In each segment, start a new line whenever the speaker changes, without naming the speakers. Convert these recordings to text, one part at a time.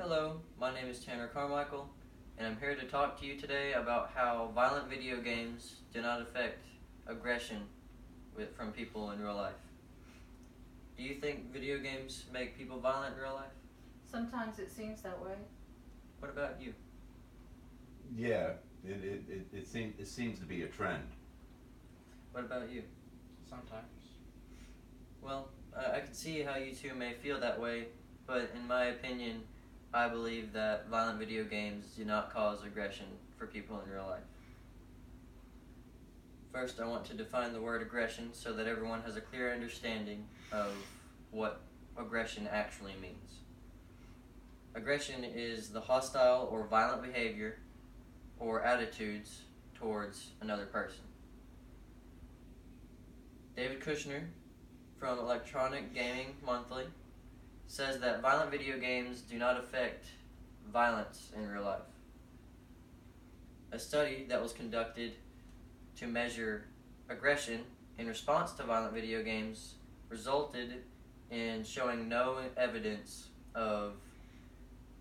Hello, my name is Tanner Carmichael, and I'm here to talk to you today about how violent video games do not affect aggression from people in real life. Do you think video games make people violent in real life?
Sometimes it seems that way.
What about you?
Yeah, it seems to be a trend.
What about you?
Sometimes.
Well, I can see how you two may feel that way, but in my opinion, I believe that violent video games do not cause aggression for people in real life. First, I want to define the word aggression so that everyone has a clear understanding of what aggression actually means. Aggression is the hostile or violent behavior or attitudes towards another person. David Kushner from Electronic Gaming Monthly says that violent video games do not affect violence in real life. A study that was conducted to measure aggression in response to violent video games resulted in showing no evidence of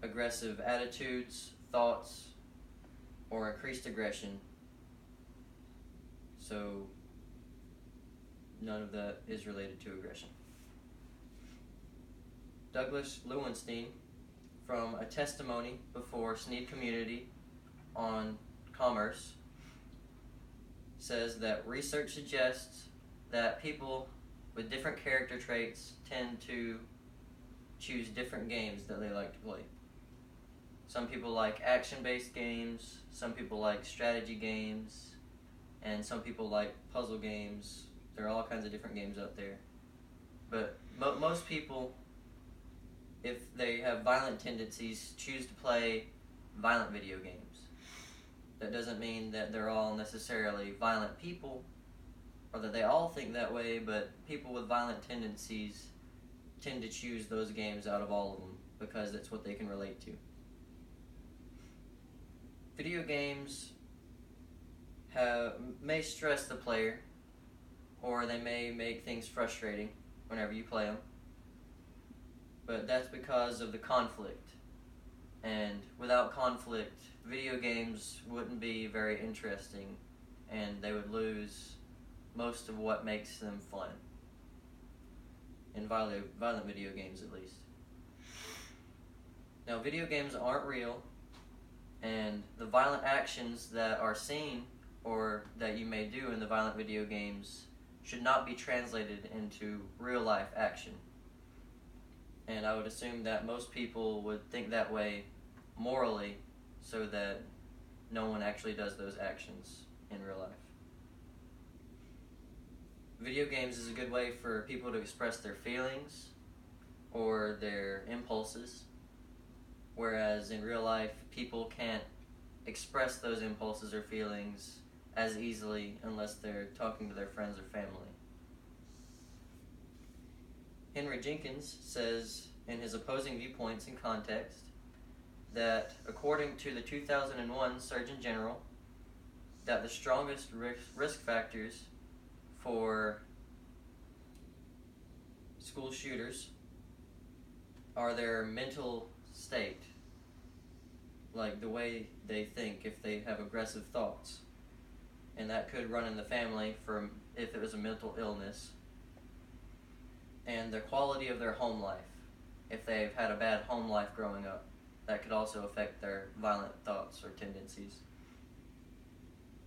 aggressive attitudes, thoughts, or increased aggression. So none of that is related to aggression. Douglas Lewenstein, from a testimony before Snead Community on Commerce, says that research suggests that people with different character traits tend to choose different games that they like to play. Some people like action-based games, some people like strategy games, and some people like puzzle games. There are all kinds of different games out there. But most people, if they have violent tendencies, choose to play violent video games. That doesn't mean that they're all necessarily violent people, or that they all think that way, but people with violent tendencies tend to choose those games out of all of them because that's what they can relate to. Video games may stress the player, or they may make things frustrating whenever you play them, but that's because of the conflict. And without conflict, video games wouldn't be very interesting, and they would lose most of what makes them fun. In violent video games, at least. Now, video games aren't real, and the violent actions that are seen or that you may do in the violent video games should not be translated into real life action. And I would assume that most people would think that way morally, so that no one actually does those actions in real life. Video games is a good way for people to express their feelings or their impulses, whereas in real life, people can't express those impulses or feelings as easily unless they're talking to their friends or family. Henry Jenkins says in his opposing viewpoints and context that according to the 2001 Surgeon General, that the strongest risk factors for school shooters are their mental state, like the way they think, if they have aggressive thoughts. And that could run in the family if it was a mental illness. And the quality of their home life, if they've had a bad home life growing up, that could also affect their violent thoughts or tendencies.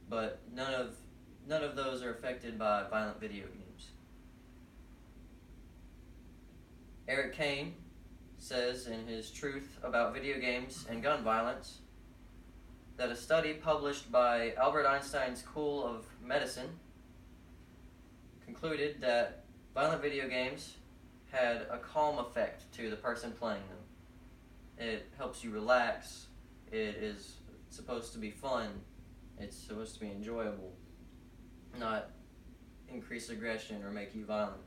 But none of those are affected by violent video games. Eric Kane says in his Truth About Video Games and Gun Violence that a study published by Albert Einstein School of Medicine concluded that violent video games had a calm effect to the person playing them. It helps you relax. It is supposed to be fun. It's supposed to be enjoyable, not increase aggression or make you violent.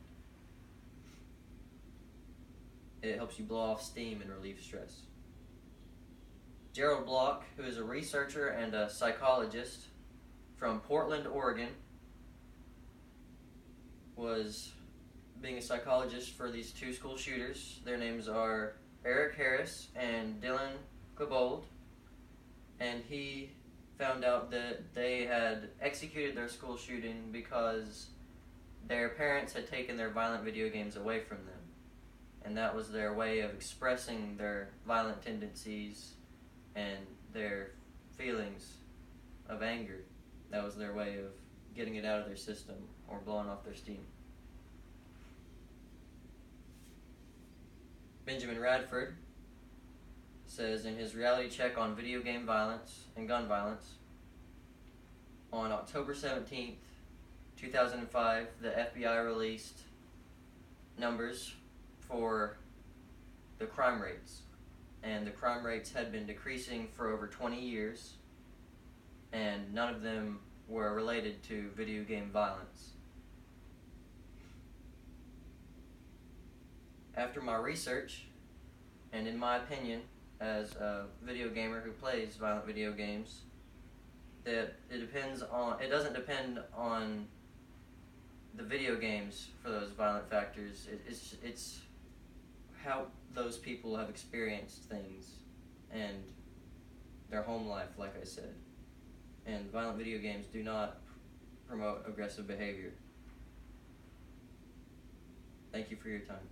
It helps you blow off steam and relieve stress. Gerald Block, who is a researcher and a psychologist from Portland, Oregon, was being a psychologist for these two school shooters. Their names are Eric Harris and Dylan Klebold, and he found out that they had executed their school shooting because their parents had taken their violent video games away from them. And that was their way of expressing their violent tendencies and their feelings of anger. That was their way of getting it out of their system or blowing off their steam. Benjamin Radford says in his reality check on video game violence and gun violence, on October 17th, 2005, the FBI released numbers for the crime rates. And the crime rates had been decreasing for over 20 years, and none of them were related to video game violence. After my research, and in my opinion, as a video gamer who plays violent video games, that it doesn't depend on the video games for those violent factors. It's how those people have experienced things and their home life, like I said. And violent video games do not promote aggressive behavior. Thank you for your time.